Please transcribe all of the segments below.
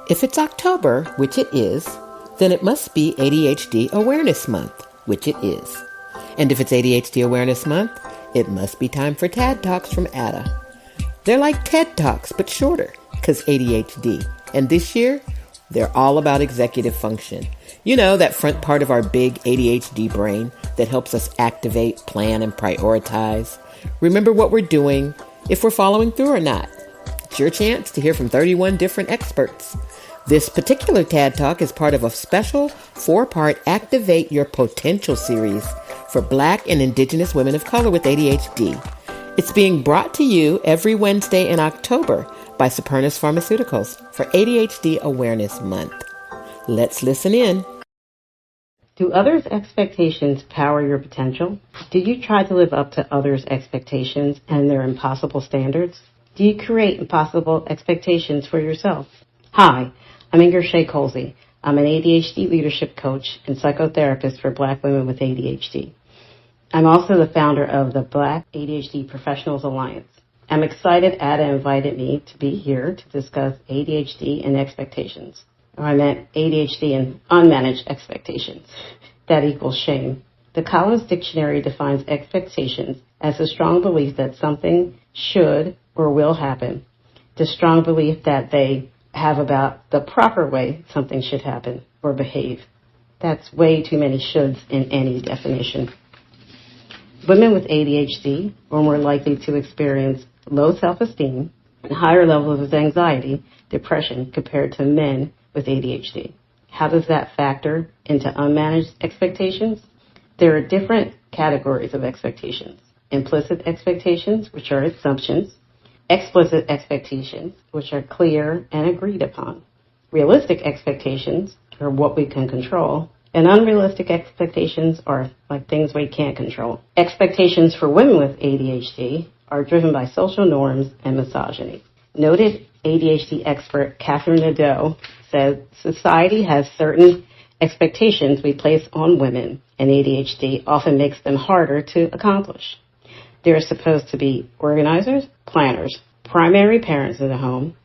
If it's October, which it is, then it must be ADHD Awareness Month, which it is. And if it's ADHD Awareness Month, it must be time for TADD Talks from Ada. They're like TED Talks, but shorter, because ADHD. And this year, they're all about executive function. You know, that front part of our big ADHD brain that helps us activate, plan, and prioritize. Remember what we're doing, if we're following through or not. It's your chance to hear from 31 different experts. This particular TAD Talk is part of a special 4-part Activate Your Potential series for Black and Indigenous women of color with ADHD. It's being brought to you every Wednesday in October by Supernus Pharmaceuticals for ADHD Awareness Month. Let's listen in. Do others' expectations power your potential? Do you try to live up to others' expectations and their impossible standards? Do you create impossible expectations for yourself? Hi, I'm Shaye Colzie. I'm an ADHD leadership coach and psychotherapist for Black women with ADHD. I'm also the founder of the Black ADHD Professionals Alliance. I'm excited Ada invited me to be here to discuss ADHD and expectations. I meant ADHD and unmanaged expectations. That equals shame. The Collins Dictionary defines expectations as a strong belief that something should or will happen. The strong belief that they have about the proper way something should happen or behave. That's way too many shoulds in any definition. Women with ADHD are more likely to experience low self-esteem and higher levels of anxiety, depression compared to men with ADHD. How does that factor into unmanaged expectations? There are different categories of expectations. Implicit expectations, which are assumptions. Explicit expectations, which are clear and agreed upon. Realistic expectations are what we can control. And unrealistic expectations are like things we can't control. Expectations for women with ADHD are driven by social norms and misogyny. Noted ADHD expert Catherine Nadeau said society has certain expectations we place on women, and ADHD often makes them harder to accomplish. They're supposed to be organizers, planners, primary parents in the home.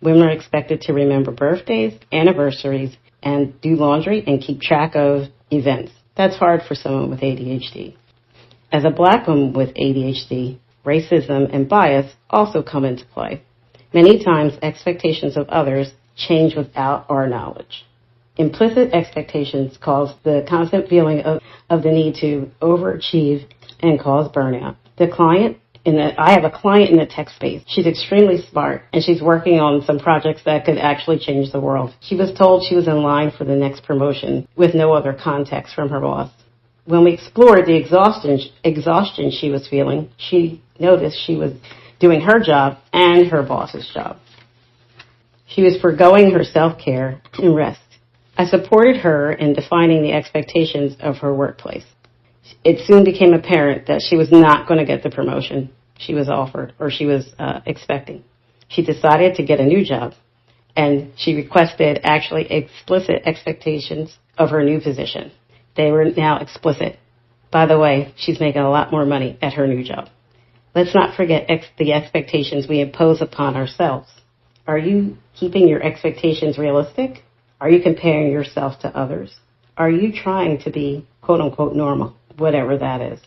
Women are expected to remember birthdays, anniversaries, and do laundry and keep track of events. That's hard for someone with ADHD. As a Black woman with ADHD, racism and bias also come into play. Many times, expectations of others change without our knowledge. Implicit expectations cause the constant feeling of the need to overachieve and cause burnout. I have a client in the tech space. She's extremely smart, and she's working on some projects that could actually change the world. She was told she was in line for the next promotion with no other context from her boss. When we explored the exhaustion she was feeling, she noticed she was doing her job and her boss's job. She was forgoing her self-care and rest. I supported her in defining the expectations of her workplace. It soon became apparent that she was not going to get the promotion she was offered or she was expecting. She decided to get a new job, and she requested actually explicit expectations of her new position. They were now explicit. By the way, she's making a lot more money at her new job. Let's not forget the expectations we impose upon ourselves. Are you keeping your expectations realistic? Are you comparing yourself to others? Are you trying to be quote-unquote normal, whatever that is?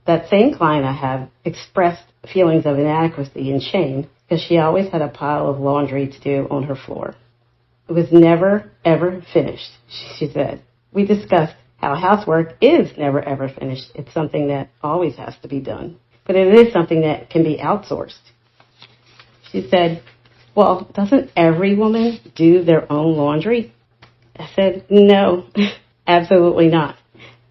That same client I have expressed feelings of inadequacy and shame because she always had a pile of laundry to do on her floor. It was never, ever finished, she said. We discussed how housework is never, ever finished. It's something that always has to be done. But it is something that can be outsourced. She said, well, doesn't every woman do their own laundry? I said, no, absolutely not.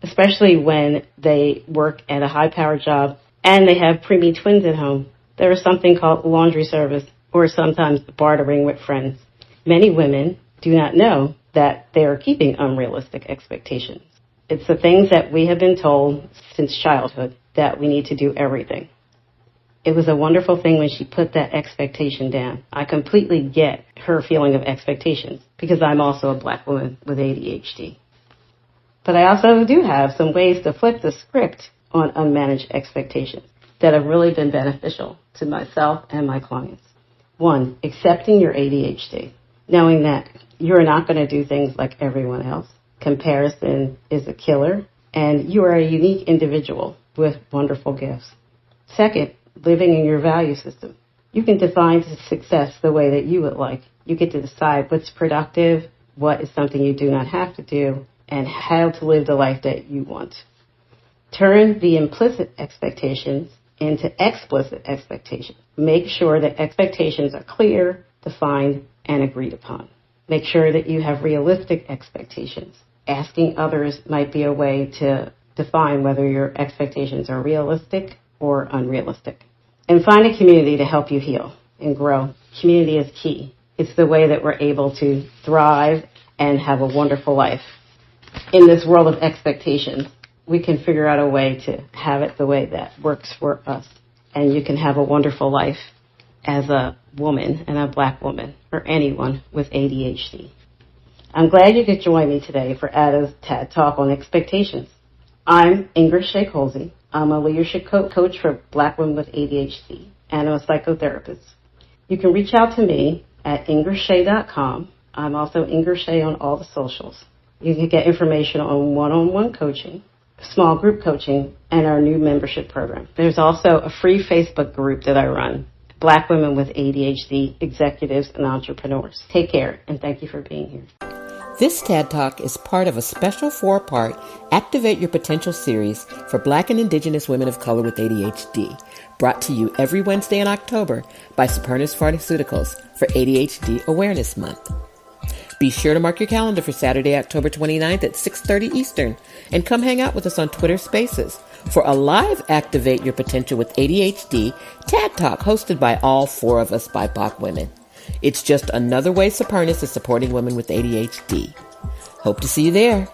Especially when they work at a high-powered job and they have preemie twins at home. There is something called laundry service or sometimes bartering with friends. Many women do not know that they are keeping unrealistic expectations. It's the things that we have been told since childhood that we need to do everything. It was a wonderful thing when she put that expectation down. I completely get her feeling of expectations because I'm also a Black woman with ADHD. But I also do have some ways to flip the script on unmanaged expectations that have really been beneficial to myself and my clients. 1, accepting your ADHD. knowing that you're not going to do things like everyone else. Comparison is a killer, and you are a unique individual with wonderful gifts. Second, living in your value system. You can define success the way that you would like. You get to decide what's productive, what is something you do not have to do, and how to live the life that you want. Turn the implicit expectations into explicit expectations. Make sure that expectations are clear, defined, and agreed upon. Make sure that you have realistic expectations. Asking others might be a way to define whether your expectations are realistic or unrealistic. And find a community to help you heal and grow. Community is key. It's the way that we're able to thrive and have a wonderful life. In this world of expectations, we can figure out a way to have it the way that works for us. And you can have a wonderful life as a woman and a black woman or anyone with ADHD. I'm glad you could join me today for Ada's TADD Talk on expectations. I'm Shaye Colzie. I'm a leadership coach for black women with ADHD and I'm a psychotherapist. You can reach out to me at IngridShaye.com. I'm also Shaye on all the socials. You can get information on one-on-one coaching, small group coaching, and our new membership program. There's also a free Facebook group that I run, Black Women with ADHD Executives and Entrepreneurs. Take care, and thank you for being here. This TADD Talk is part of a special 4-part Activate Your Potential series for Black and Indigenous women of color with ADHD, brought to you every Wednesday in October by Supernus Pharmaceuticals for ADHD Awareness Month. Be sure to mark your calendar for Saturday, October 29th at 6:30 Eastern, and come hang out with us on Twitter Spaces for a live Activate Your Potential with ADHD TADD Talk hosted by all 4 of us BIPOC women. It's just another way Supernus is supporting women with ADHD. Hope to see you there.